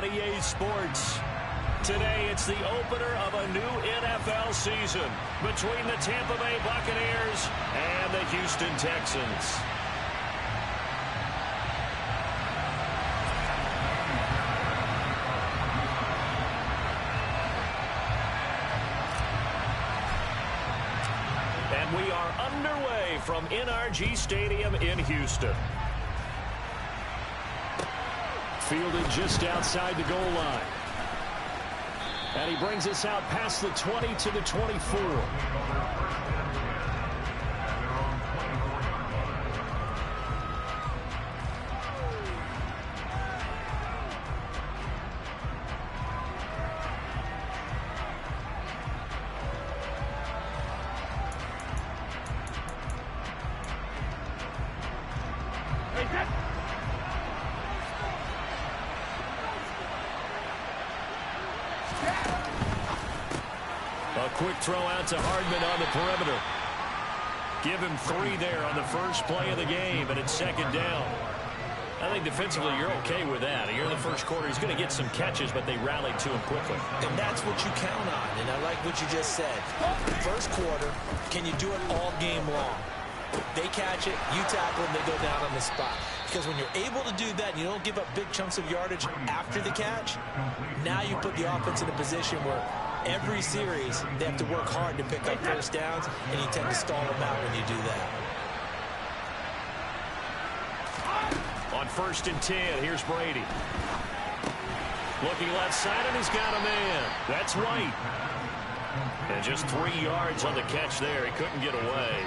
on EA Sports. Today, it's the opener of a new NFL season between the Tampa Bay Buccaneers and the Houston Texans. And we are underway from NRG Stadium in Houston. Fielded just outside the goal line. And he brings us out past the 20 to the 24. A quick throw out to Hardman on the perimeter. Give him 3 there on the first play of the game, and it's second down. I think defensively you're okay with that. You're in the first quarter. He's going to get some catches, but they rallied to him quickly. And that's what you count on, and I like what you just said. First quarter, can you do it all game long? They catch it, you tackle them, they go down on the spot. Because when you're able to do that and you don't give up big chunks of yardage after the catch, now you put the offense in a position where every series they have to work hard to pick up first downs, and you tend to stall them out when you do that. On 1st and 10, here's Brady. Looking left side, and he's got a man. That's White. And just 3 yards on the catch there. He couldn't get away.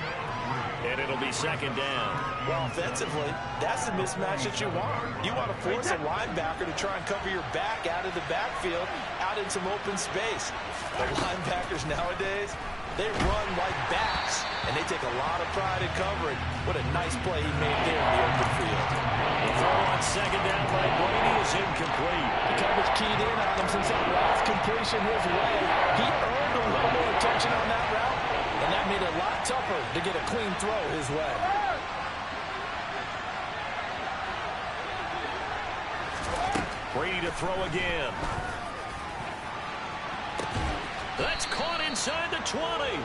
And it'll be second down. Well, offensively, that's the mismatch that you want. You want to force a linebacker to try and cover your back out of the backfield, out in some open space. The linebackers nowadays, they run like backs, and they take a lot of pride in covering. What a nice play he made there in the open field. The throw on second down by Brady is incomplete. The coverage keyed in on him since that last completion his way. He earned a little more attention on that route, and that made it a lot tougher to get a clean throw his way. Brady to throw again. That's caught inside the 20.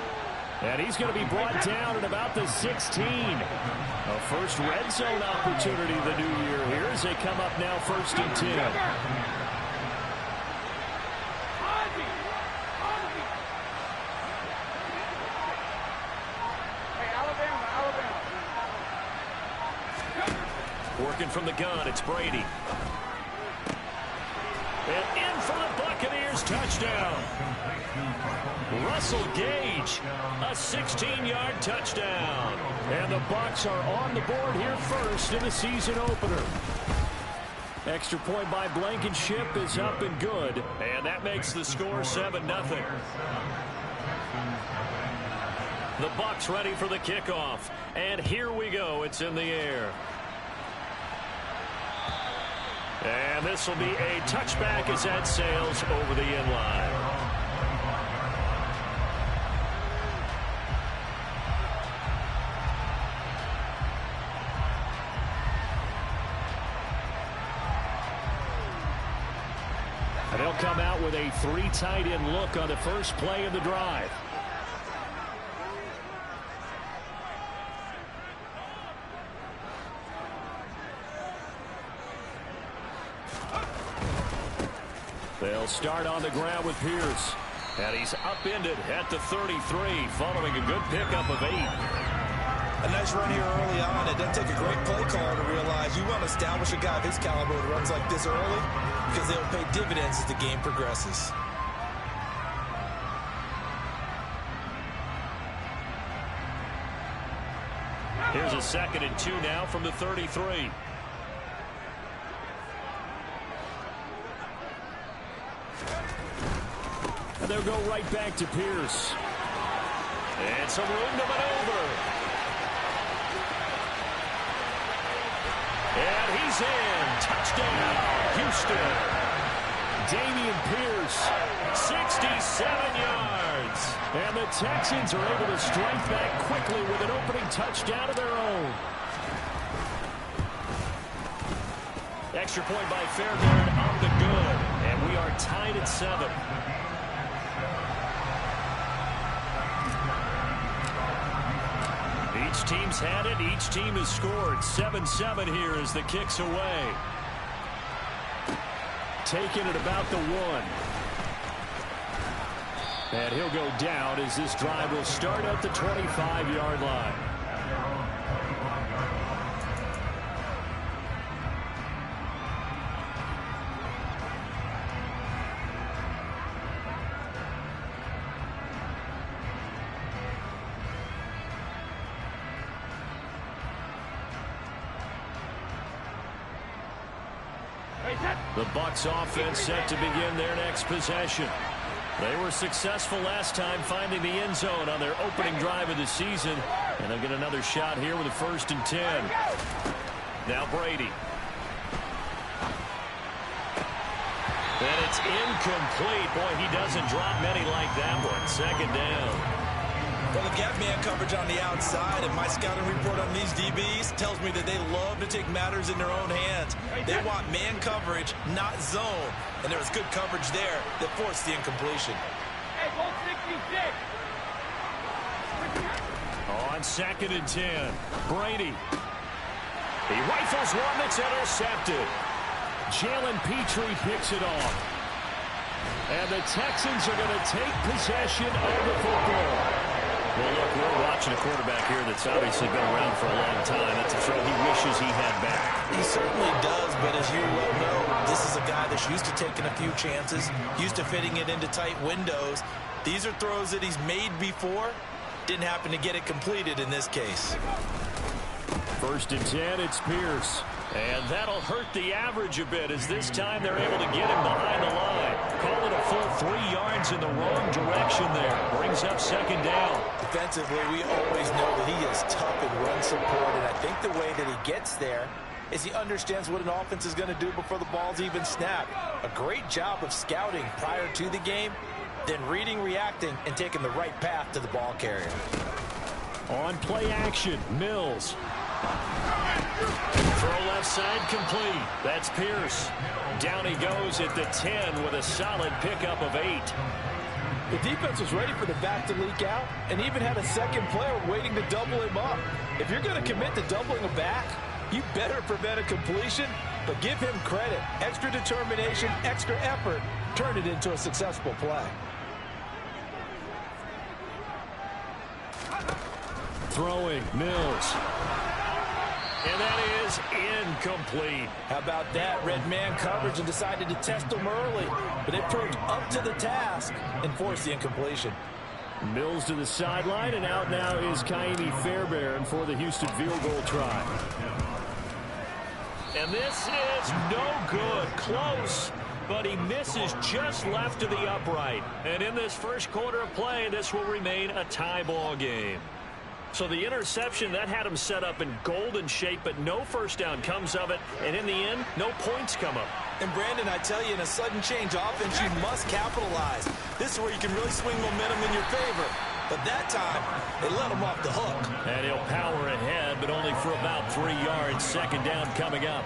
And he's going to be brought down at about the 16. A first red zone opportunity the new year here as they come up now 1st and 10. Working from the gun, it's Brady. And in for the Buccaneers, touchdown. Russell Gage, a 16-yard touchdown. And the Bucs are on the board here first in the season opener. Extra point by Blankenship is up and good. And that makes the score 7-0. The Bucs ready for the kickoff. And here we go. It's in the air. And this will be a touchback as that sails over the end line. And he'll come out with a 3 tight end look on the first play of the drive. They'll start on the ground with Pierce. And he's upended at the 33 following a good pickup of 8. A nice run here early on. It doesn't take a great play caller to realize you want to establish a guy of his caliber who runs like this early because they'll pay dividends as the game progresses. Here's a 2nd and 2 now from the 33. And they'll go right back to Pierce. And some room to maneuver. And he's in. Touchdown, Houston. Damian Pierce, 67 yards. And the Texans are able to strike back quickly with an opening touchdown of their own. Extra point by Fairbairn on the good. and 7. Each team's had it. Each team has scored. 7-7 here as the kick's away. Taking it about the 1. And he'll go down as this drive will start at the 25-yard line. The Bucs offense set to begin their next possession. They were successful last time finding the end zone on their opening drive of the season. And they'll get another shot here with a 1st and 10. Now Brady. And it's incomplete. Boy, he doesn't drop many like that one. 2nd down. Well, the gap man coverage on the outside, and my scouting report on these DBs tells me that they love to take matters in their own hands. They want man coverage, not zone. And there was good coverage there that forced the incompletion. On 2nd and 10, Brady. He rifles one that's intercepted. Jalen Petrie picks it off. And the Texans are going to take possession of the football. Well, look, we're watching a quarterback here that's obviously been around for a long time. That's a throw he wishes he had back. He certainly does, but as you well know, this is a guy that's used to taking a few chances, used to fitting it into tight windows. These are throws that he's made before. Didn't happen to get it completed in this case. 1st and 10, it's Pierce. And that'll hurt the average a bit as this time they're able to get him behind the line. Call it a full 3 yards in the wrong direction there. Brings up 2nd down. Defensively, we always know that he is tough in run support, and I think the way that he gets there is he understands what an offense is going to do before the ball's even snapped. A great job of scouting prior to the game, then reading, reacting, and taking the right path to the ball carrier. On play action, Mills. Throw left side complete. That's Pierce. Down he goes at the 10 with a solid pickup of 8. The defense was ready for the back to leak out and even had a second player waiting to double him up. If you're going to commit to doubling a back, you better prevent a completion, but give him credit. Extra determination, extra effort, turn it into a successful play. Throwing, Mills. And that is incomplete. How about that? Red man coverage and decided to test him early. But it proved up to the task and forced the incompletion. Mills to the sideline, and out now is Kaimi Fairbairn for the Houston field goal try. And this is no good. Close, but he misses just left to the upright. And in this first quarter of play, this will remain a tie ball game. So the interception, that had him set up in golden shape, but no 1st down comes of it. And in the end, no points come up. And Brandon, I tell you, in a sudden change offense, you must capitalize. This is where you can really swing momentum in your favor. But that time, they let him off the hook. And he'll power ahead, but only for about 3 yards. 2nd down coming up.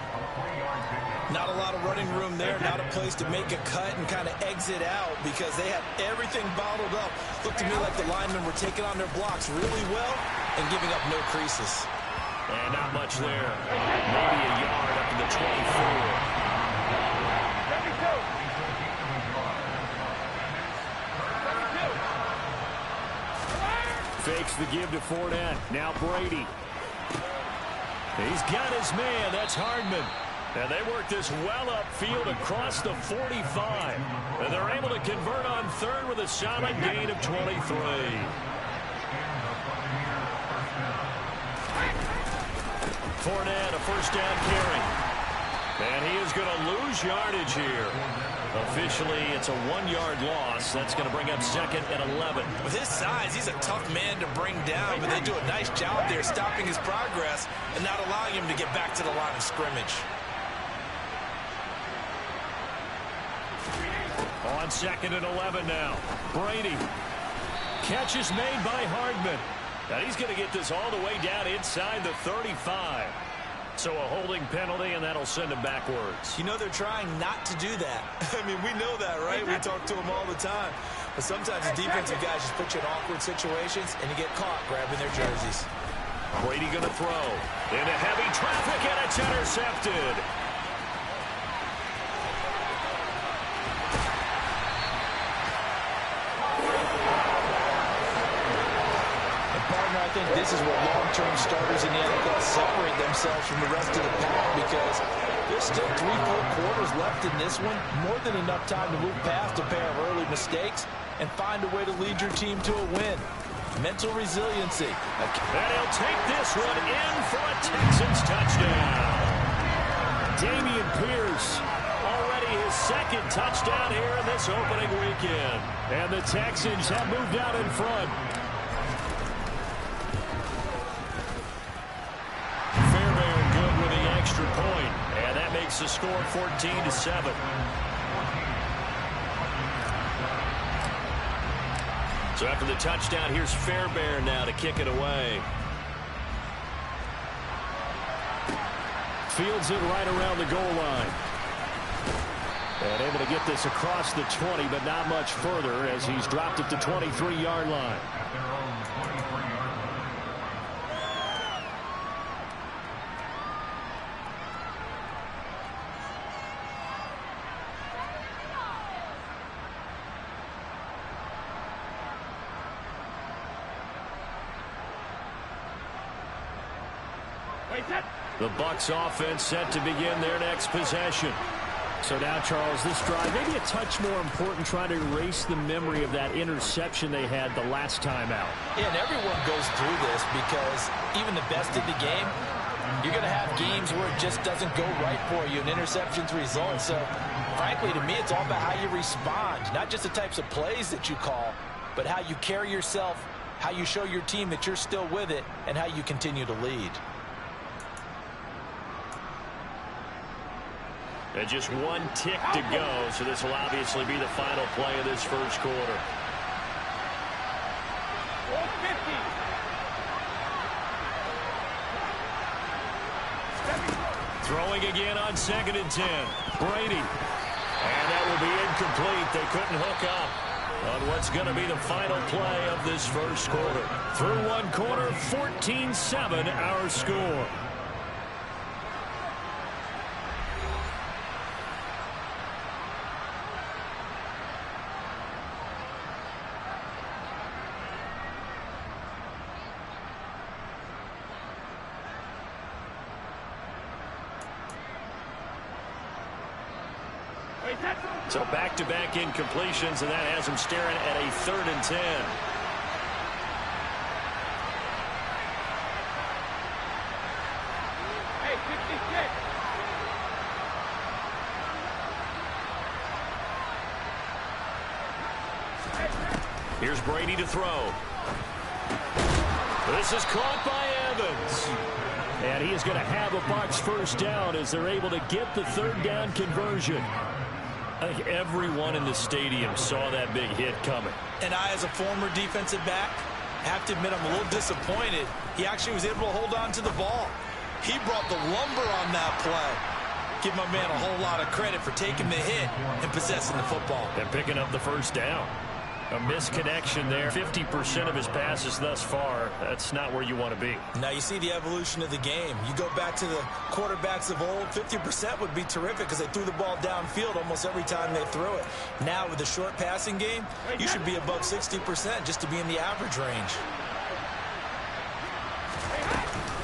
Not a lot of running room there, not a place to make a cut and kind of exit out because they had everything bottled up. Looked to me like the linemen were taking on their blocks really well and giving up no creases. And not much there. Maybe a yard up to the 24. Fakes the give to Fournette. Now Brady. He's got his man. That's Hardman. And they work this well upfield across the 45. And they're able to convert on 3rd with a solid gain of 23. Fournette, a 1st down carry. And he is going to lose yardage here. Officially, it's a 1-yard loss. That's going to bring up 2nd and 11. With his size, he's a tough man to bring down, but they do a nice job there stopping his progress and not allowing him to get back to the line of scrimmage. On 2nd and 11 now. Brady. Catch is made by Hardman. And he's going to get this all the way down inside the 35. So a holding penalty, and that'll send him backwards. You know they're trying not to do that. I mean, we know that, right? We talk to them all the time. But sometimes the defensive guys just put you in awkward situations, and you get caught grabbing their jerseys. Brady going to throw. Into heavy traffic, and it's intercepted. I think this is where long-term starters in the NFL separate themselves from the rest of the pack, because there's still 3-4 quarters left in this one. More than enough time to move past a pair of early mistakes and find a way to lead your team to a win. Mental resiliency. And he'll take this one in for a Texans touchdown. Dameon Pierce, already his second touchdown here in this opening weekend. And the Texans have moved out in front. Extra point, and that makes the score 14-7. So after the touchdown, here's Fairbairn now to kick it away. Fields it right around the goal line. And able to get this across the 20, but not much further as he's dropped it to 23-yard line. The Bucs offense set to begin their next possession. So now, Charles, this drive maybe a touch more important, trying to erase the memory of that interception they had the last time out. Yeah, and everyone goes through this because even the best in the game, you're going to have games where it just doesn't go right for you, and interceptions result. So, frankly, to me, it's all about how you respond, not just the types of plays that you call, but how you carry yourself, how you show your team that you're still with it, and how you continue to lead. And just one tick to go, so this will obviously be the final play of this first quarter. Throwing again on 2nd and 10. Brady. And that will be incomplete. They couldn't hook up on what's going to be the final play of this first quarter. Through one quarter, 14-7 our score. So back-to-back incompletions, and that has him staring at a 3rd and 10. Hey, here's Brady to throw. This is caught by Evans. And he is going to have a Bucs first down as they're able to get the 3rd down conversion. I think everyone in the stadium saw that big hit coming. And I, as a former defensive back, have to admit I'm a little disappointed. He actually was able to hold on to the ball. He brought the lumber on that play. Give my man a whole lot of credit for taking the hit and possessing the football. And picking up the first down. A misconnection there. 50% of his passes thus far. That's not where you want to be. Now you see the evolution of the game. You go back to the quarterbacks of old, 50% would be terrific because they threw the ball downfield almost every time they threw it. Now with the short passing game, you should be above 60% just to be in the average range.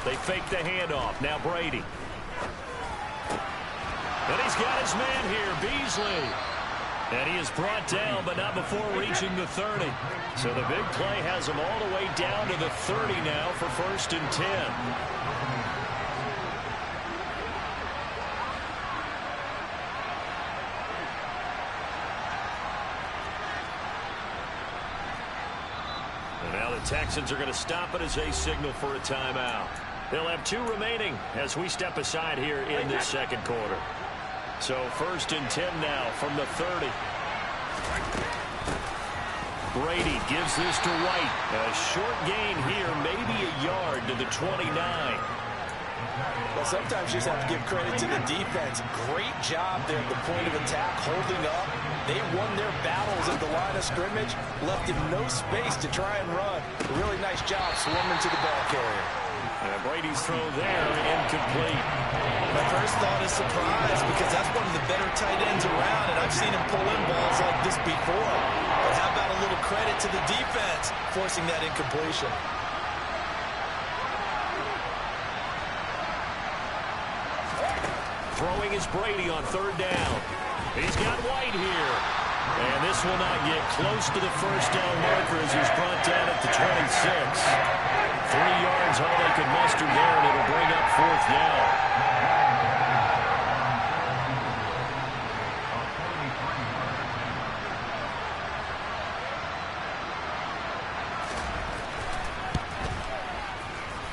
They fake the handoff. Now Brady. And he's got his man here, Beasley. And he is brought down, but not before reaching the 30. So the big play has him all the way down to the 30 now for 1st and 10. And now the Texans are going to stop it as they signal for a timeout. They'll have 2 remaining as we step aside here in this second quarter. So 1st and 10 now from the 30. Brady gives this to White. A short gain here, maybe a yard to the 29. Well, sometimes you just have to give credit to the defense. Great job there at the point of attack, holding up. They won their battles at the line of scrimmage, left him no space to try and run. A really nice job swarming to the ball carrier. And Brady's throw there, incomplete. My first thought is surprise, because that's one of the better tight ends around, and I've seen him pull in balls like this before. But how about a little credit to the defense forcing that incompletion? Throwing is Brady on third down. He's got White here. And this will not get close to the first down marker as he's brought down at the 26. 3 yards all they could muster there, and it'll bring up fourth down.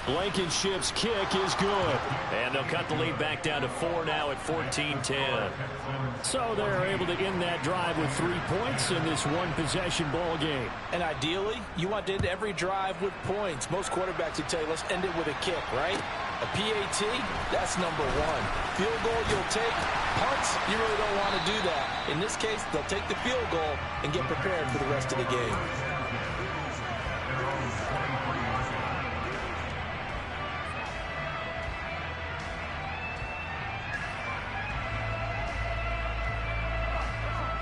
Blankenship's kick is good. And they'll cut the lead back down to 4 now at 14-10. So they're able to end that drive with 3 points in this one-possession ball game. And ideally, you want to end every drive with points. Most quarterbacks would tell you, let's end it with a kick, right? A PAT, that's number 1. Field goal you'll take. Punts, you really don't want to do that. In this case, they'll take the field goal and get prepared for the rest of the game.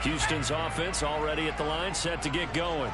Houston's offense already at the line, set to get going.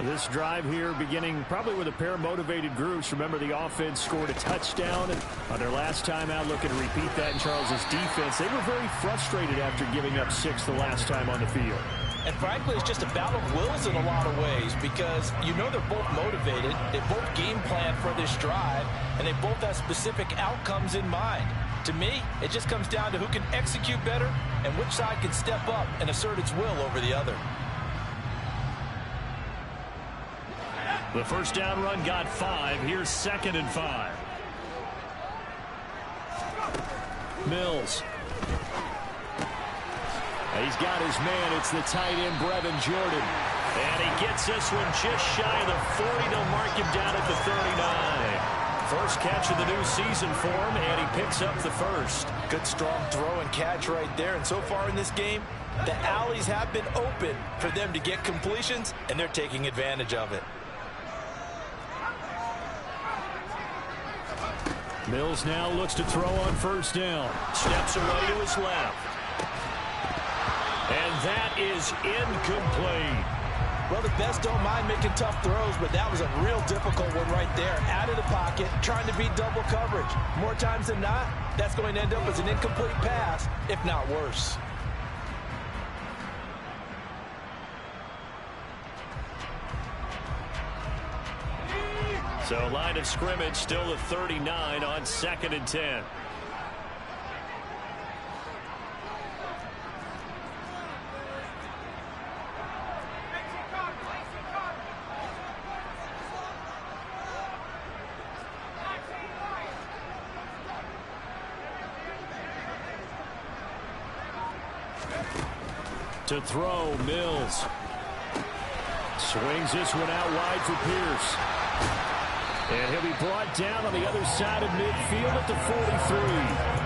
This drive here beginning probably with a pair of motivated groups. Remember, the offense scored a touchdown on their last time out, looking to repeat that in Charles's defense. They were very frustrated after giving up 6 the last time on the field. And frankly, it's just a battle of wills in a lot of ways, because you know they're both motivated, they both game plan for this drive, and they both have specific outcomes in mind. To me, it just comes down to who can execute better and which side can step up and assert its will over the other. The first down run got 5. Here's 2nd and 5. Mills. He's got his man. It's the tight end, Brevin Jordan. And he gets this one just shy of the 40. They'll mark him down at the 39. First catch of the new season for him, and he picks up the first. Good strong throw and catch right there. And so far in this game, the alleys have been open for them to get completions, and they're taking advantage of it. Mills now looks to throw on first down. Steps away to his left. And that is incomplete. Well, the best don't mind making tough throws, but that was a real difficult one right there. Out of the pocket, trying to beat double coverage. More times than not, that's going to end up as an incomplete pass, if not worse. So line of scrimmage still the 39 on 2nd and 10. To throw, Mills. Swings this one out wide for Pierce. And he'll be brought down on the other side of midfield at the 43.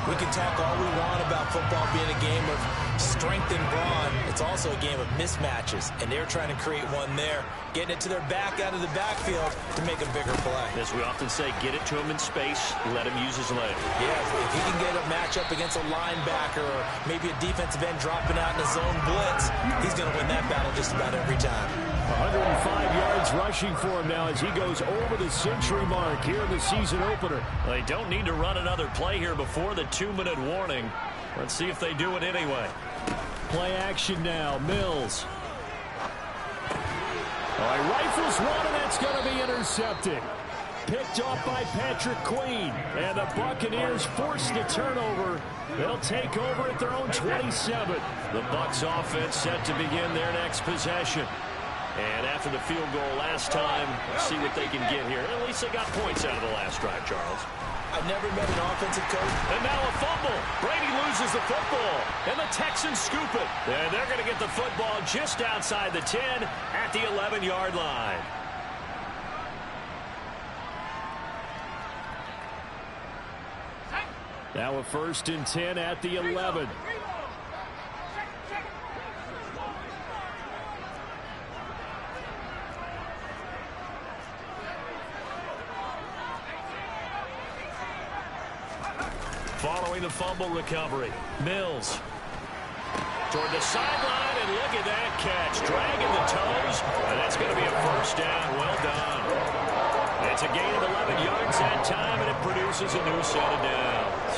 We can talk all we want about football being a game of strength and brawn. It's also a game of mismatches, and they're trying to create one there, getting it to their back out of the backfield to make a bigger play. As we often say, get it to him in space, let him use his leg. Yeah, if he can get a matchup against a linebacker or maybe a defensive end dropping out in a zone blitz, he's going to win that battle just about every time. 105 yards rushing for him now as he goes over the century mark here in the season opener. They don't need to run another play here before the 2-minute warning. Let's see if they do it anyway. Play action now. Mills. All right, rifles one, and that's going to be intercepted. Picked off by Patrick Queen. And the Buccaneers force the turnover. They'll take over at their own 27. The Bucs offense set to begin their next possession. And after the field goal last time, see what they can get here. At least they got points out of the last drive, Charles. I've never met an offensive coach. And now a fumble. Brady loses the football. And the Texans scoop it. And they're going to get the football just outside the 10 at the 11-yard line. Now a 1st and 10 at the 11. Following the fumble recovery, Mills toward the sideline, and look at that catch. Dragging the toes, and that's going to be a 1st down. Well done. It's a gain of 11 yards that time, and it produces a new set of downs.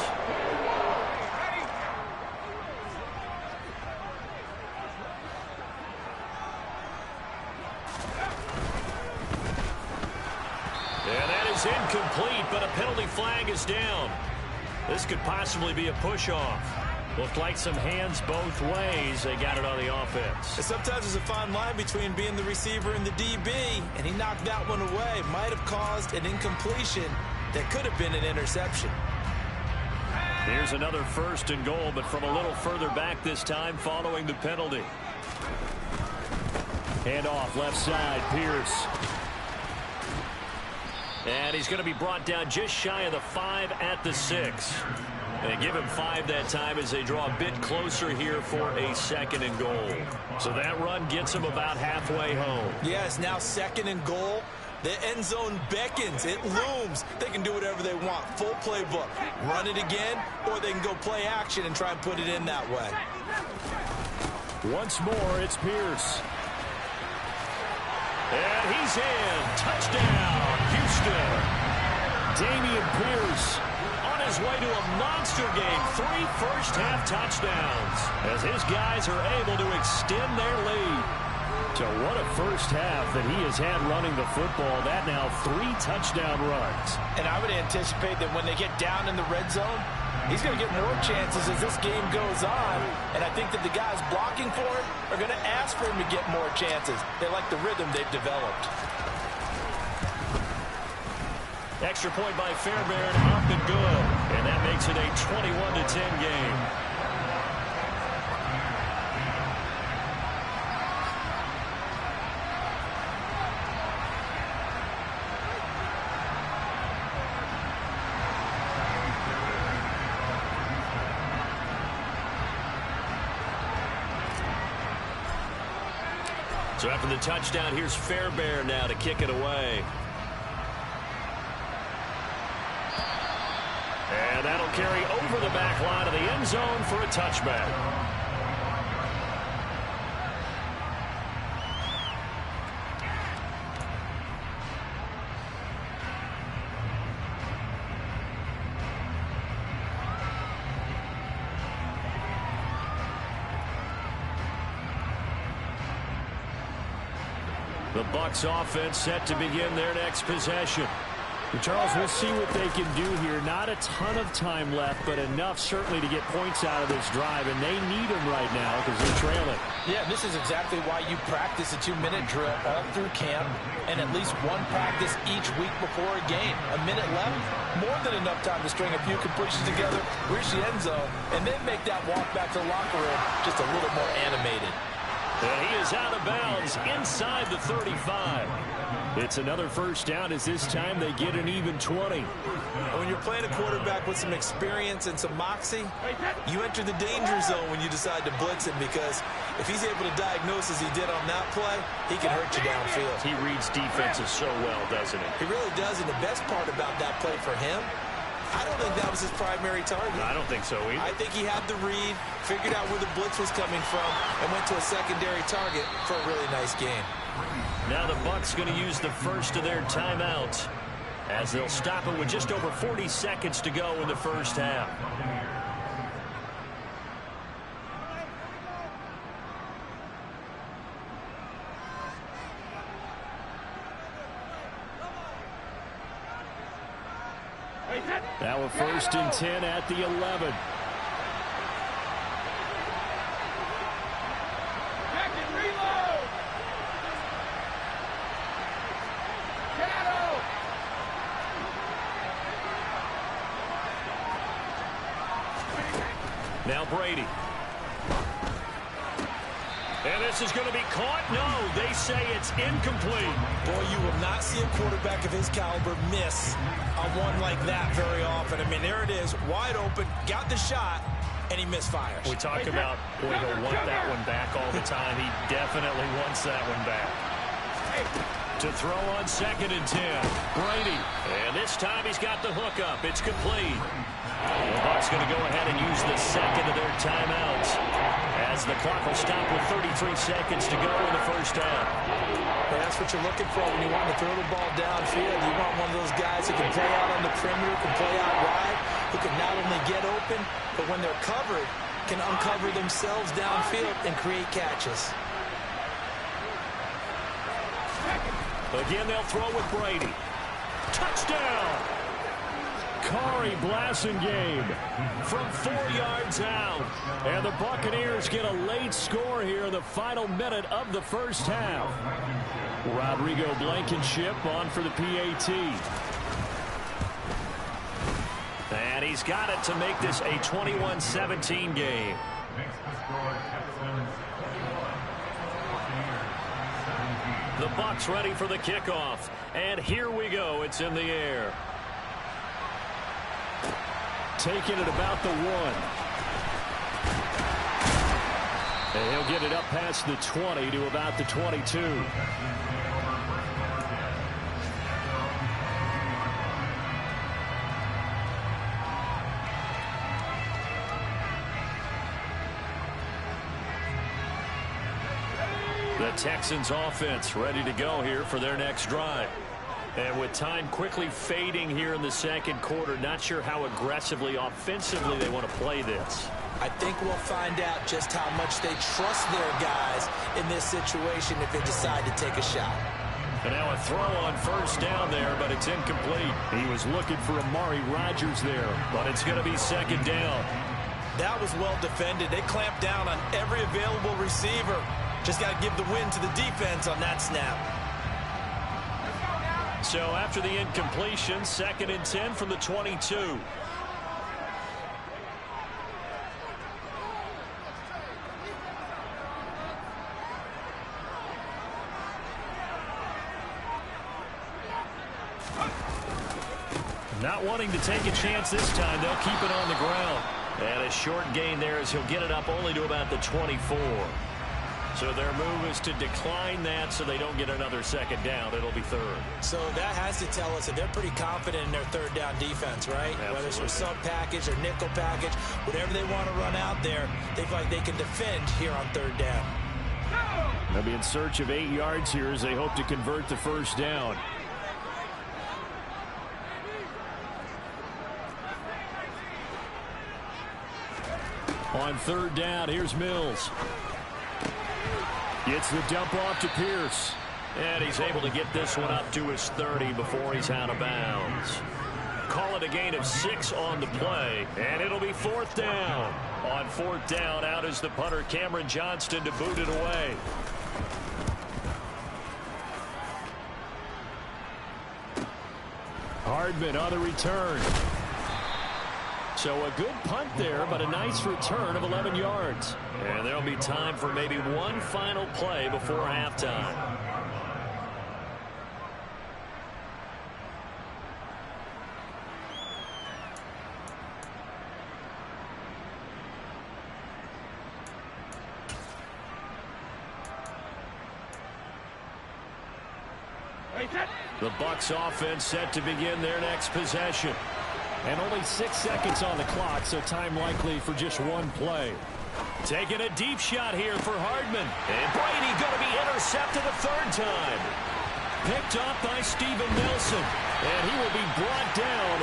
And that is incomplete, but a penalty flag is down. This could possibly be a push-off. Looked like some hands both ways. They got it on the offense. And sometimes there's a fine line between being the receiver and the DB, and he knocked that one away. Might have caused an incompletion that could have been an interception. Here's another 1st and goal, but from a little further back this time following the penalty. Hand off left side, Pierce. And he's going to be brought down just shy of the 5 at the 6. They give him 5 that time as they draw a bit closer here for a 2nd and goal. So that run gets him about halfway home. Yes, now 2nd and goal. The end zone beckons. It looms. They can do whatever they want. Full playbook. Run it again, or they can go play action and try and put it in that way. Once more, it's Pierce. And he's in. Touchdown, Houston. Dameon Pierce on his way to a monster game. 3 first-half touchdowns as his guys are able to extend their lead. So what a first half that he has had running the football. That now 3 touchdown runs. And I would anticipate that when they get down in the red zone, he's going to get more chances as this game goes on. And I think that the guys blocking for it are going to ask for him to get more chances. They like the rhythm they've developed. Extra point by Fairbairn, up and good. And that makes it a 21-10 game. So after the touchdown, here's Fairbairn now to kick it away. And that'll carry over the back line of the end zone for a touchback. The Bucs offense set to begin their next possession. Charles, we'll see what they can do here. Not a ton of time left, but enough certainly to get points out of this drive, and they need them right now because they're trailing. Yeah, this is exactly why you practice a 2-minute drill all through camp and at least one practice each week before a game. A minute left, more than enough time to string a few completions together, reach the end zone, and then make that walk back to the locker room just a little more animated. And he is out of bounds inside the 35. It's another first down as this time they get an even 20. When you're playing a quarterback with some experience and some moxie, you enter the danger zone when you decide to blitz him, because if he's able to diagnose as he did on that play, he can hurt you downfield. He reads defenses so well, doesn't he? He really does, and the best part about that play for him, I don't think that was his primary target. I don't think so either. I think he had the read, figured out where the blitz was coming from, and went to a secondary target for a really nice game. Now the Bucs going to use the first of their timeouts as they'll stop it with just over 40 seconds to go in the first half. Now a 1st and 10 at the 11. Now Brady. And this is going to be caught. No, they say it's incomplete. Boy, you will not see a quarterback of his caliber miss on one like that very often. I mean, there it is, wide open, got the shot, and he misfires. We talk about, boy, he'll want that one back all the time. He definitely wants that one back. To throw on 2nd and 10. Brady. And this time he's got the hook up. It's complete. The Bucs going to go ahead and use the second of their timeouts as the clock will stop with 33 seconds to go in the first half. Well, that's what you're looking for when you want to throw the ball downfield. You want one of those guys who can play out on the perimeter, can play out wide, who can not only get open, but when they're covered, can uncover themselves downfield and create catches. Again, they'll throw with Brady. Touchdown! Kari Blasingame From 4 yards out. And the Buccaneers get a late score here in the final minute of the first half. Rodrigo Blankenship on for the PAT. And he's got it to make this a 21-17 game. The Bucs ready for the kickoff. And here we go. It's in the air. Taking it about the 1. And he'll get it up past the 20 to about the 22. The Texans offense ready to go here for their next drive. And with time quickly fading here in the second quarter, not sure how aggressively, offensively they want to play this. I think we'll find out just how much they trust their guys in this situation if they decide to take a shot. And now a throw on first down there, but it's incomplete. He was looking for Amari Rodgers there. But it's going to be 2nd down. That was well defended. They clamped down on every available receiver. Just got to give the win to the defense on that snap. So after the incompletion, 2nd and 10 from the 22. Not wanting to take a chance this time, they'll keep it on the ground. And a short gain there as he'll get it up only to about the 24. So their move is to decline that so they don't get another 2nd down. It'll be 3rd. So that has to tell us that they're pretty confident in their 3rd down defense, right? Absolutely. Whether it's for sub package or nickel package, whatever they want to run out there, they feel like they can defend here on 3rd down. They'll be in search of 8 yards here as they hope to convert the first down. On 3rd down, here's Mills. Gets the dump off to Pierce. And he's able to get this one up to his 30 before he's out of bounds. Call it a gain of 6 on the play, and it'll be 4th down. On 4th down, out is the punter, Cameron Johnston, to boot it away. Hardman on the return. So a good punt there, but a nice return of 11 yards. And there'll be time for maybe one final play before halftime. The Bucs offense set to begin their next possession. And only 6 seconds on the clock, so time likely for just one play. Taking a deep shot here for Hardman. And Brady going to be intercepted a 3rd time. Picked off by Steven Nelson. And he will be brought down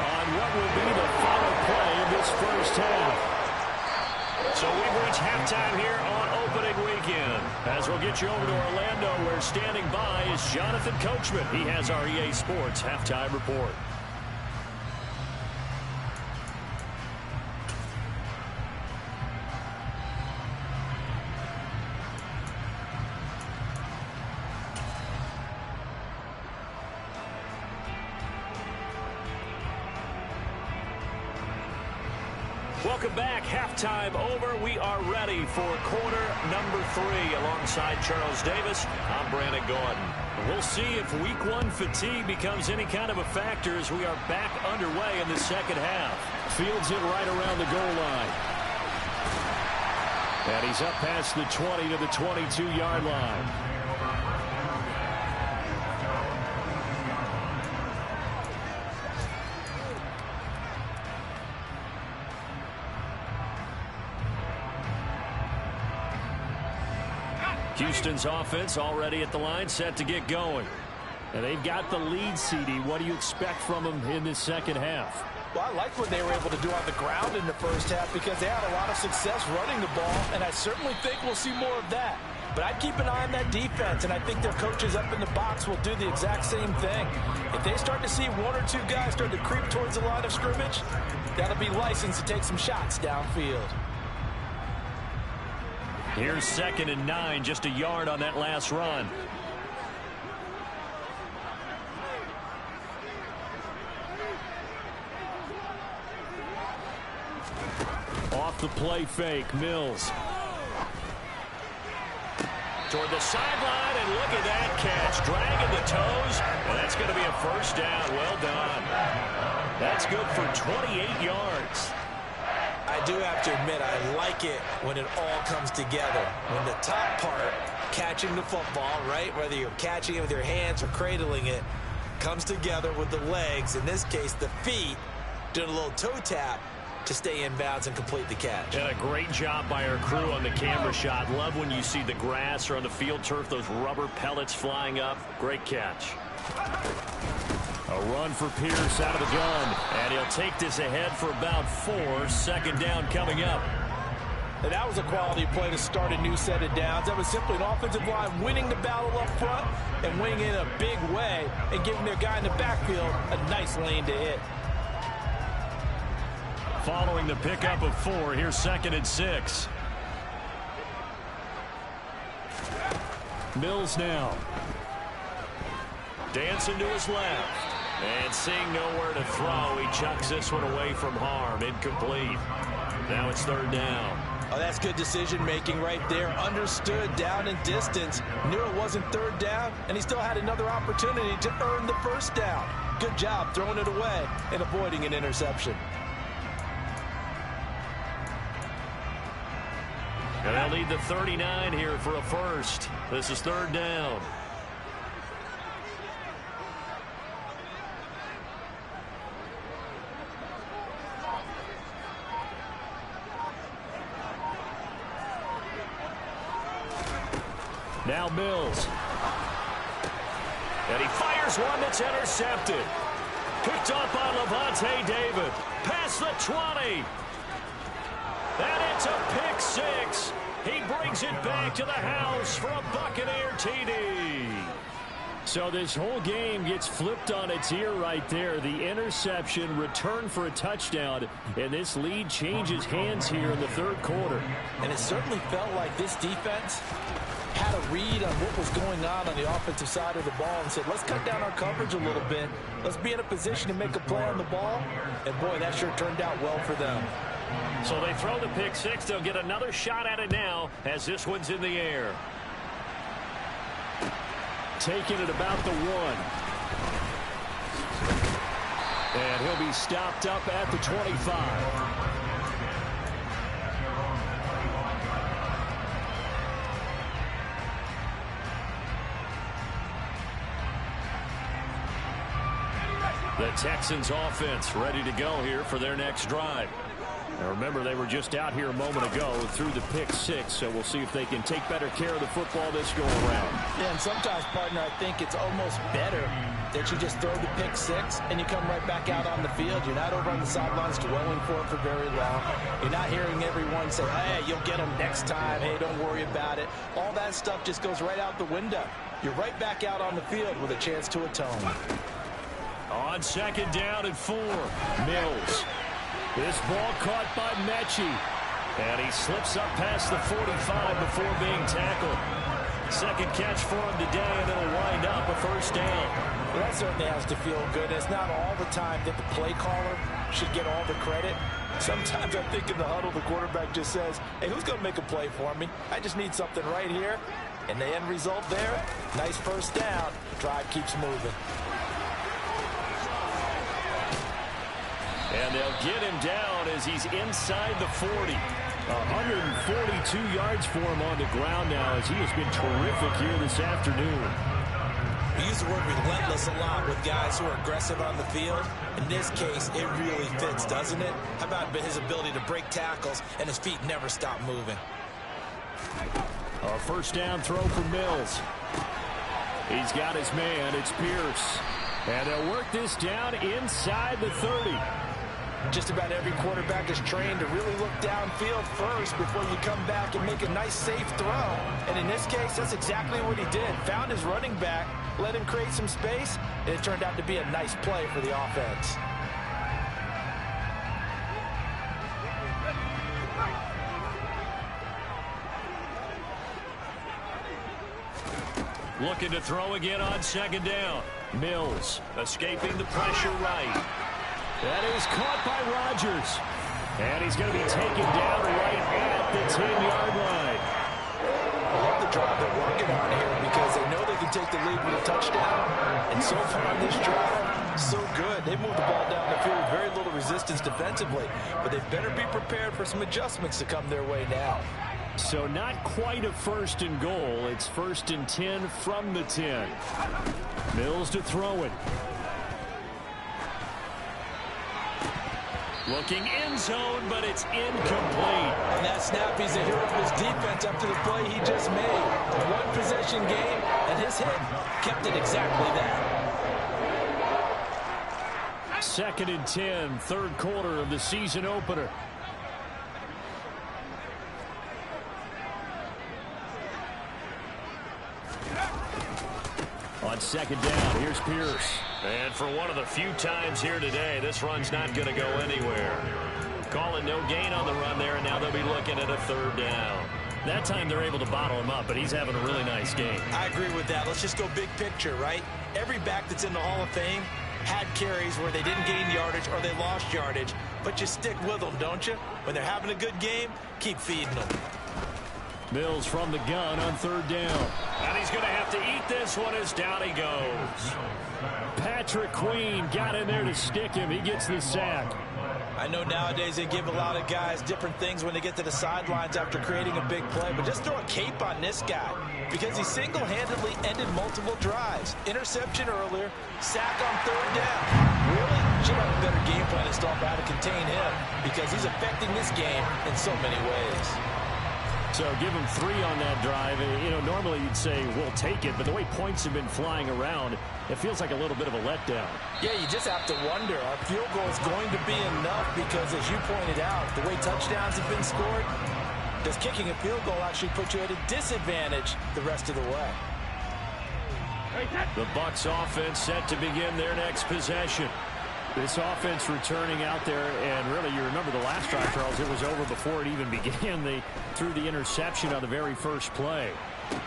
on what will be the final play of this first half. So we've reached halftime here on opening weekend. As we'll get you over to Orlando, where standing by is Jonathan Coachman. He has our EA Sports halftime report. Welcome back. Halftime over. We are ready for quarter number 3. Alongside Charles Davis, I'm Brandon Gordon. We'll see if week 1 fatigue becomes any kind of a factor as we are back underway in the second half. Fields it right around the goal line. And he's up past the 20 to the 22-yard line. Houston's offense already at the line, set to get going. And they've got the lead, CD. What do you expect from them in this second half? Well, I like what they were able to do on the ground in the first half because they had a lot of success running the ball, and I certainly think we'll see more of that. But I'd keep an eye on that defense, and I think their coaches up in the box will do the exact same thing. If they start to see 1 or 2 guys start to creep towards the line of scrimmage, that'll be licensed to take some shots downfield. Here's 2nd and 9, just a yard on that last run. Off the play fake, Mills. Toward the sideline, and look at that catch. Dragging the toes, and that's going to be a first down. Well done. That's good for 28 yards. I do have to admit, I like it when it all comes together. When the top part, catching the football, right, whether you're catching it with your hands or cradling it, comes together with the legs, in this case the feet, doing a little toe tap to stay in bounds and complete the catch. And a great job by our crew on the camera shot. Love when you see the grass or on the field turf, those rubber pellets flying up. Great catch. A run for Pierce out of the gun. And he'll take this ahead for about 4. 2nd down coming up. And that was a quality play to start a new set of downs. That was simply an offensive line winning the battle up front and winning it in a big way and giving their guy in the backfield a nice lane to hit. Following the pickup of 4, here's 2nd and 6. Mills now. Dancing to his left. And seeing nowhere to throw, he chucks this one away from harm. Incomplete. Now it's 3rd down. Oh, that's good decision-making right there. Understood down and distance. Knew it wasn't 3rd down, and he still had another opportunity to earn the 1st down. Good job throwing it away and avoiding an interception. And they'll need the 39 here for a first. This is 3rd down. Now Mills. And he fires one that's intercepted. Picked up by Levante David. Past the 20. And it's a pick 6. He brings it back to the house for a Buccaneer TD. So this whole game gets flipped on its ear right there. The interception, return for a touchdown, and this lead changes hands here in the 3rd quarter. And it certainly felt like this defense had a read on what was going on the offensive side of the ball and said, let's cut down our coverage a little bit. Let's be in a position to make a play on the ball. And, boy, that sure turned out well for them. So they throw the pick 6. They'll get another shot at it now as this one's in the air. Taking it about the 1. And he'll be stopped up at the 25. The Texans offense ready to go here for their next drive. Now remember, they were just out here a moment ago through the pick 6, so we'll see if they can take better care of the football this go around. Yeah, and sometimes, partner, I think it's almost better that you just throw the pick 6 and you come right back out on the field. You're not over on the sidelines dwelling for it for very long. You're not hearing everyone say, hey, you'll get them next time. Hey, don't worry about it. All that stuff just goes right out the window. You're right back out on the field with a chance to atone. On 2nd down and 4. Mills. This ball caught by Mechie. And he slips up past the 45 before being tackled. 2nd catch for him today, and it'll wind up a first down. Well, that certainly has to feel good. It's not all the time that the play caller should get all the credit. Sometimes I think in the huddle, the quarterback just says, hey, who's going to make a play for me? I just need something right here. And the end result there, nice first down. Drive keeps moving. And they'll get him down as he's inside the 40. 142 yards for him on the ground now as he has been terrific here this afternoon. We use the word relentless a lot with guys who are aggressive on the field. In this case, it really fits, doesn't it? How about his ability to break tackles and his feet never stop moving? A first down throw for Mills. He's got his man. It's Pierce. And they'll work this down inside the 30. Just about every quarterback is trained to really look downfield first before you come back and make a nice, safe throw. And in this case, that's exactly what he did. Found his running back, let him create some space, and it turned out to be a nice play for the offense. Looking to throw again on second down. Mills escaping the pressure right. That is caught by Rodgers. And he's going to be taken down right at the 10-yard line. I love the drive they're working on here because they know they can take the lead with a touchdown. And so far on this drive, so good. They moved the ball down the field with very little resistance defensively. But they better be prepared for some adjustments to come their way now. So not quite a first and goal. It's first and 10 from the 10. Mills to throw it. Looking end zone, but it's incomplete. On that snap, he's a hero of his defense after the play he just made. A one-possession game, and his hit kept it exactly that. Second and 10, third quarter of the season opener. On second down, here's Pierce. And for one of the few times here today, this run's not going to go anywhere. Calling no gain on the run there, and now they'll be looking at a third down. That time they're able to bottle him up, but he's having a really nice game. I agree with that. Let's just go big picture, right? Every back that's in the Hall of Fame had carries where they didn't gain yardage or they lost yardage, but you stick with them, don't you? When they're having a good game, keep feeding them. Mills from the gun on third down. And he's going to have to eat this one as down he goes. Patrick Queen got in there to stick him. He gets the sack. I know nowadays they give a lot of guys different things when they get to the sidelines after creating a big play, but just throw a cape on this guy because he single-handedly ended multiple drives. Interception earlier, sack on third down. Really should have a better game plan installed for how to contain him because he's affecting this game in so many ways. So give him 3 on that drive. You know, normally you'd say, we'll take it, but the way points have been flying around, it feels like a little bit of a letdown. Yeah, you just have to wonder, our field goal is going to be enough because, as you pointed out, the way touchdowns have been scored, does kicking a field goal actually put you at a disadvantage the rest of the way? The Bucs offense set to begin their next possession. This offense returning out there, and really, you remember the last drive, Charles, it was over before it even began. They threw the interception on the very first play.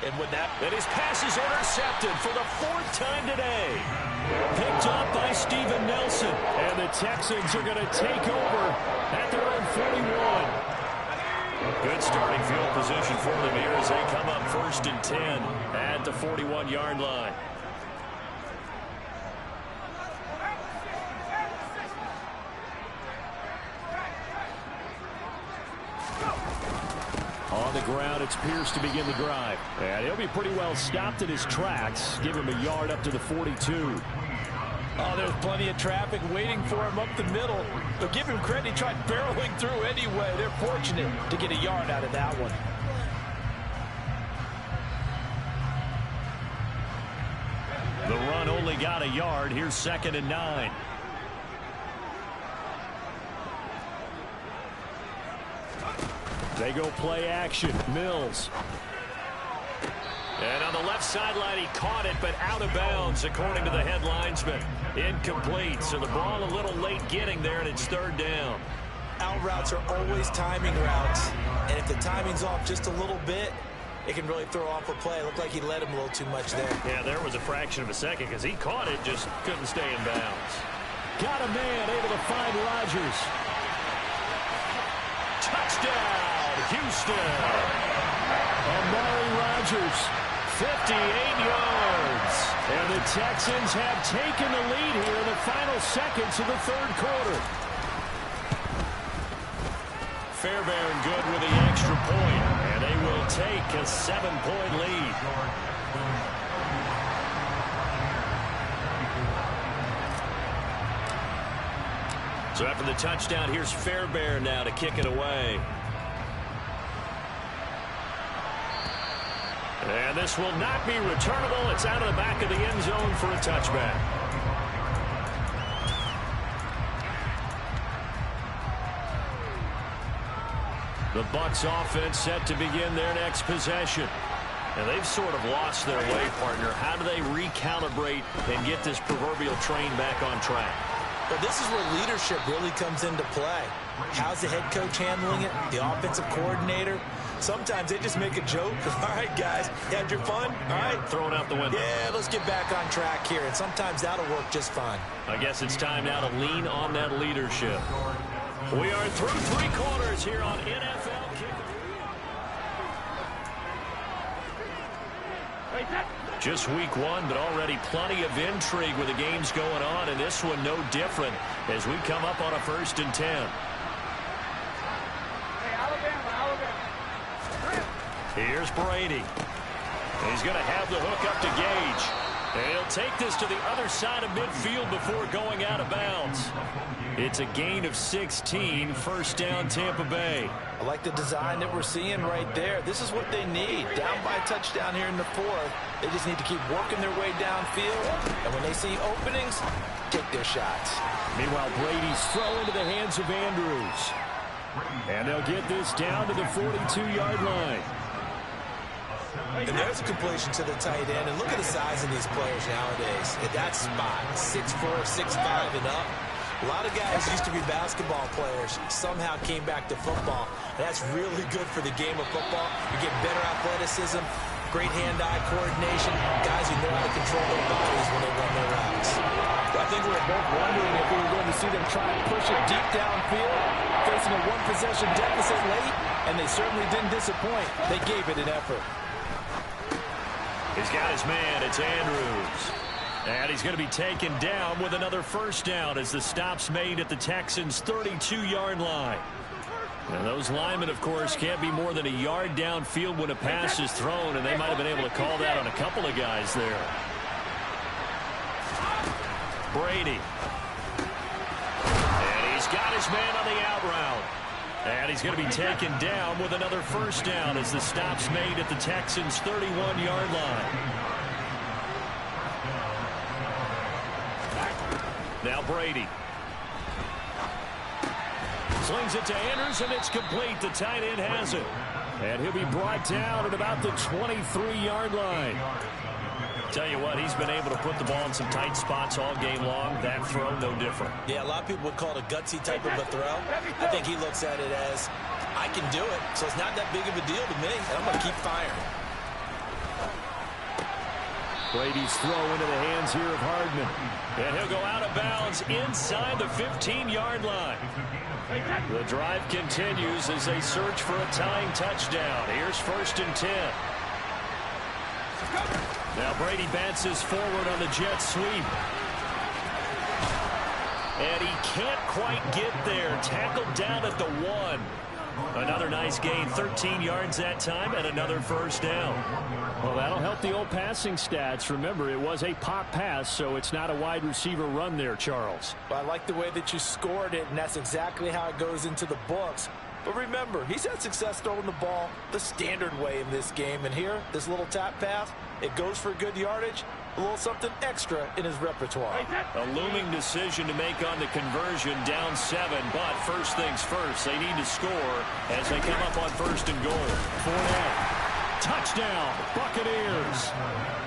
And with that, his pass is intercepted for the 4th time today. Picked up by Steven Nelson. And the Texans are going to take over at their own 41. Good starting field position for them here as they come up first and 10 at the 41-yard line. On the ground, it's Pierce to begin the drive. And he'll be pretty well stopped in his tracks. Give him a yard up to the 42. Oh, there's plenty of traffic waiting for him up the middle. But give him credit, he tried barreling through anyway. They're fortunate to get a yard out of that one. The run only got a yard. Here's 2nd and 9. They go play action. Mills. And on the left sideline, he caught it, but out of bounds, according to the head linesman. Incomplete, so the ball a little late getting there, and it's 3rd down. Out routes are always timing routes, and if the timing's off just a little bit, it can really throw off a play. It looked like he led him a little too much there. Yeah, there was a fraction of a second because he caught it, just couldn't stay in bounds. Got a man able to find Rodgers. Touchdown, Houston. Amari Rodgers, 58 yards. And the Texans have taken the lead here in the final seconds of the third quarter. Fairbairn good with the extra point, and they will take a 7-point lead. So after the touchdown, here's Fairbairn now to kick it away. And this will not be returnable. It's out of the back of the end zone for a touchback. The Bucs offense set to begin their next possession. And they've sort of lost their way, partner. How do they recalibrate and get this proverbial train back on track? Well, this is where leadership really comes into play. How's the head coach handling it? The offensive coordinator? Sometimes they just make a joke. All right, guys, you had your fun? All right. Throw it out the window. Yeah, let's get back on track here. And sometimes that'll work just fine. I guess it's time now to lean on that leadership. We are through 3 quarters here on NFL Kickoff. Just week 1, but already plenty of intrigue with the games going on, and this one no different as we come up on a 1st and 10. Here's Brady. He's going to have the hook up to Gage. And he'll take this to the other side of midfield before going out of bounds. It's a gain of 16, 1st down Tampa Bay. I like the design that we're seeing right there. This is what they need. Down by a touchdown here in the 4th. They just need to keep working their way downfield. And when they see openings, take their shots. Meanwhile, Brady's throw into the hands of Andrews. And they'll get this down to the 42-yard line. And there's a completion to the tight end. And look at the size of these players nowadays. At that spot, 6'4", 6'5", and up. A lot of guys used to be basketball players, somehow came back to football. That's really good for the game of football. You get better athleticism, great hand-eye coordination, guys who know how to control their bodies when they run their routes. I think we were both wondering if we were going to see them try and push it deep downfield, facing a 1-possession deficit late, and they certainly didn't disappoint. They gave it an effort. He's got his man. It's Andrews. And he's going to be taken down with another 1st down as the stop's made at the Texans' 32-yard line. And those linemen, of course, can't be more than a yard downfield when a pass is thrown, and they might have been able to call that on a couple of guys there. Brady. And he's got his man on the out route. And he's going to be taken down with another 1st down as the stop's made at the Texans' 31-yard line. Now Brady. Slings it to Andrews, and it's complete. The tight end has it. And he'll be brought down at about the 23-yard line. Tell you what, he's been able to put the ball in some tight spots all game long. That throw, no different. Yeah, a lot of people would call it a gutsy type of a throw. I think he looks at it as, I can do it, so it's not that big of a deal to me, and I'm going to keep firing. Brady's throw into the hands here of Hardman. And he'll go out of bounds inside the 15-yard line. The drive continues as they search for a tying touchdown. Here's 1st and 10. Now Brady bounces forward on the jet sweep. And he can't quite get there. Tackled down at the 1. Another nice gain, 13 yards that time, and another 1st down. Well, that'll help the old passing stats. Remember, it was a pop pass, so it's not a wide receiver run there, Charles. Well, I like the way that you scored it, and that's exactly how it goes into the books. But remember, he's had success throwing the ball the standard way in this game. And here, this little tap pass, it goes for good yardage, a little something extra in his repertoire. A looming decision to make on the conversion, down 7. But first things first, they need to score as they come up on 1st and goal. Fournette. Touchdown, Buccaneers.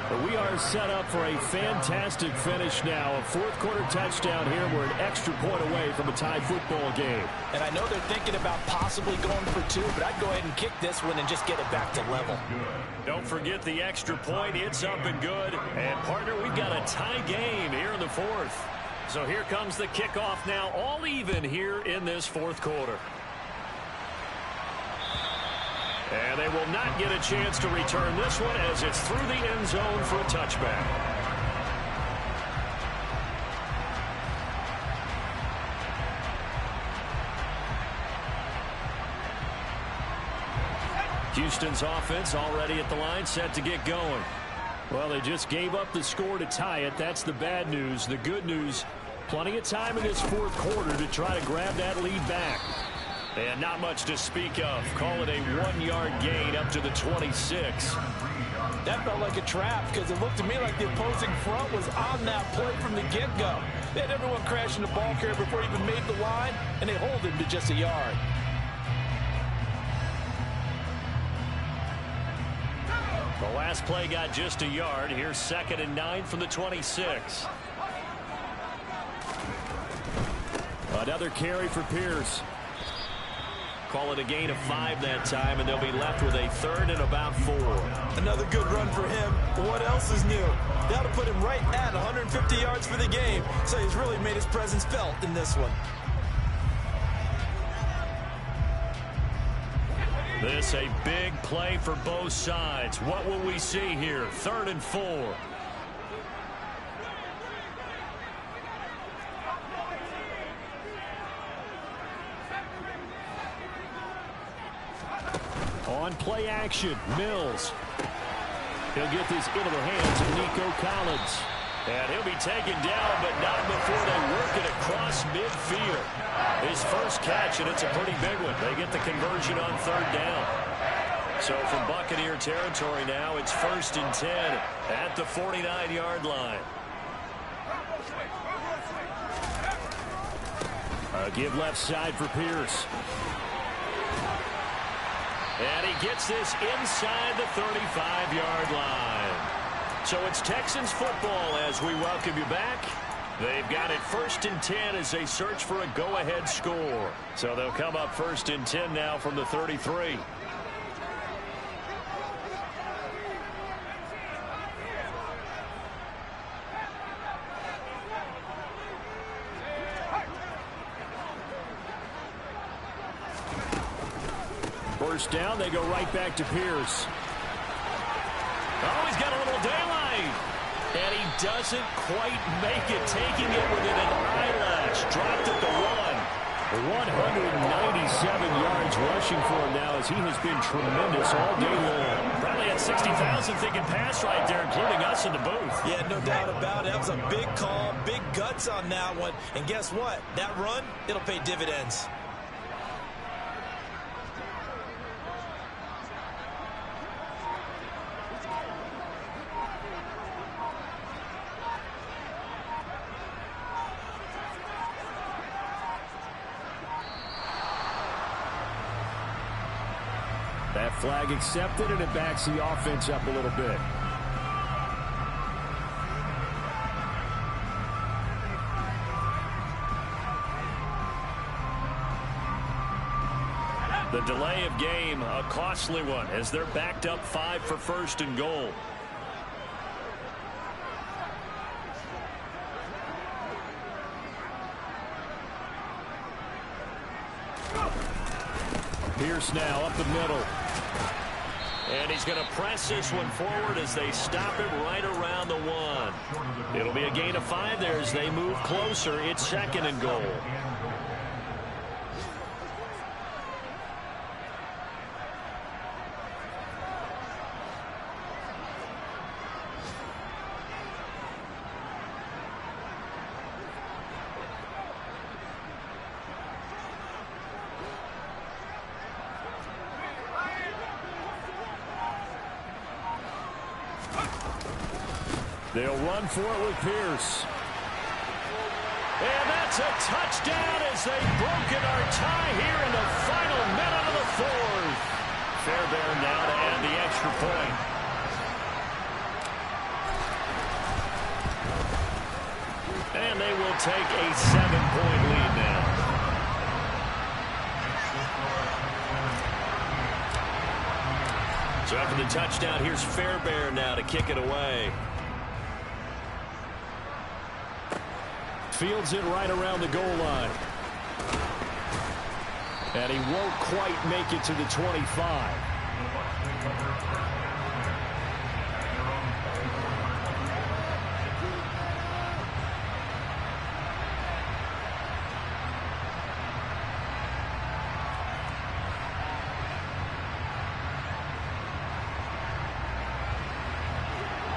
But we are set up for a fantastic finish now. A 4th quarter touchdown here. We're an extra point away from a tie football game. And I know they're thinking about possibly going for 2, but I'd go ahead and kick this one and just get it back to level. Don't forget the extra point. It's up and good. And, partner, we've got a tie game here in the 4th. So here comes the kickoff now, all even here in this 4th quarter. And they will not get a chance to return this one as it's through the end zone for a touchback. Houston's offense already at the line, set to get going. Well, they just gave up the score to tie it. That's the bad news. The good news, plenty of time in this fourth quarter to try to grab that lead back. And not much to speak of. Call it a 1-yard gain up to the 26. That felt like a trap because it looked to me like the opposing front was on that play from the get-go. They had everyone crashing the ball carrier before he even made the line, and they hold him to just a yard. The last play got just a yard. Here's 2nd and 9 from the 26. Another carry for Pierce. Call it a gain of 5 that time, and they'll be left with a 3rd and about 4. Another good run for him. What else is new? That'll put him right at 150 yards for the game, so he's really made his presence felt in this one. This a big play for both sides. What will we see here? 3rd and 4. On play action, Mills. He'll get this into the hands of Nico Collins. And he'll be taken down, but not before they work it across midfield. His first catch, and it's a pretty big one. They get the conversion on 3rd down. So from Buccaneer territory now, it's 1st and 10 at the 49-yard line. Give left side for Pierce. And he gets this inside the 35-yard line. So it's Texans football as we welcome you back. They've got it 1st and 10 as they search for a go-ahead score. So they'll come up 1st and 10 now from the 33. First down, they go right back to Pierce. Oh, he's got a little daylight. And he doesn't quite make it, taking it within an eyelash. Dropped at the 1. 197 yards rushing for him now as he has been tremendous all day long. Probably had 60,000 thinking pass right there, including us in the booth. Yeah, no doubt about it. That was a big call, big guts on that one. And guess what? That run, it'll pay dividends. That flag accepted, and it backs the offense up a little bit. The delay of game, a costly one, as they're backed up 5 for 1st and goal. Pierce now up the middle. And he's going to press this one forward as they stop it right around the 1. It'll be a gain of 5 there as they move closer. It's 2nd and goal. They'll run for it with Pierce. And that's a touchdown as they've broken our tie here in the final minute of the 4th. Fairbairn now to add the extra point. And they will take a 7-point lead now. So after the touchdown, here's Fairbairn now to kick it away. Fields it right around the goal line. And he won't quite make it to the 25.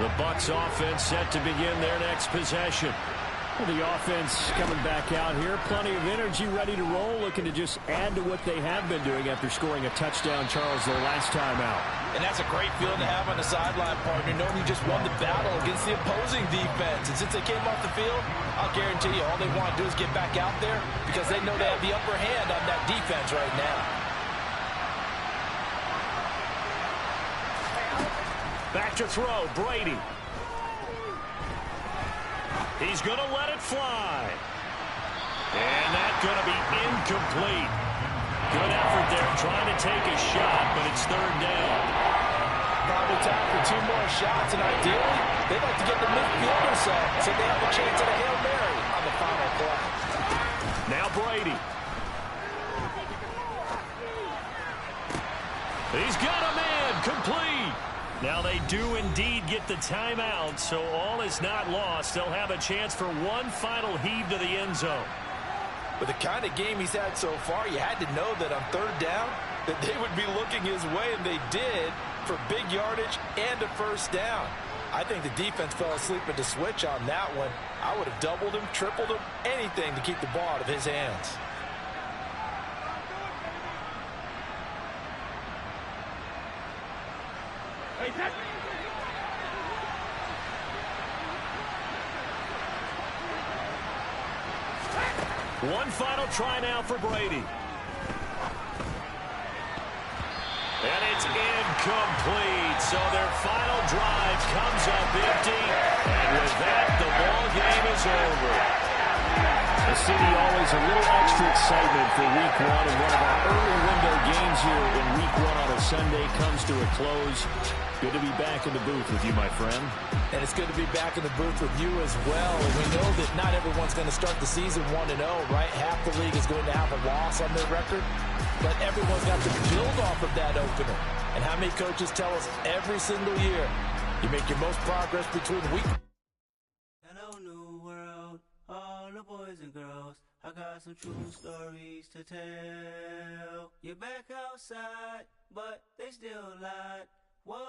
The Bucs offense set to begin their next possession. Well, the offense coming back out here. Plenty of energy, ready to roll, looking to just add to what they have been doing after scoring a touchdown, Charles, their last time out. And that's a great feeling to have on the sideline, partner, knowing you just won the battle against the opposing defense. And since they came off the field, I'll guarantee you all they want to do is get back out there because they know they have the upper hand on that defense right now. Back to throw, Brady. He's going to let it fly. And that's going to be incomplete. Good effort there trying to take a shot, but it's third down. Probably time for 2 more shots, and ideally, they'd like to get the midfielder set so they have a chance at a Hail Mary on the final play. Now Brady. He's got a man, complete. Now they do indeed get the timeout, so all is not lost. They'll have a chance for one final heave to the end zone. With the kind of game he's had so far, you had to know that on third down, that they would be looking his way, and they did, for big yardage and a first down. I think the defense fell asleep at the switch on that one. I would have doubled him, tripled him, anything to keep the ball out of his hands. One final try now for Brady. And it's incomplete. So their final drive comes up empty. And with that, the ball game is over. The city always a little extra excitement for week one. And one of our early window games here in week one on a Sunday comes to a close. Good to be back in the booth with you, my friend. And it's good to be back in the booth with you as well. And we know that not everyone's going to start the season 1-0, right? Half the league is going to have a loss on their record. But everyone's got to build off of that opener. And how many coaches tell us every single year, you make your most progress between week. Hello, new world, all the boys and girls. I got some true stories to tell. You're back outside, but they still lied. Whoa.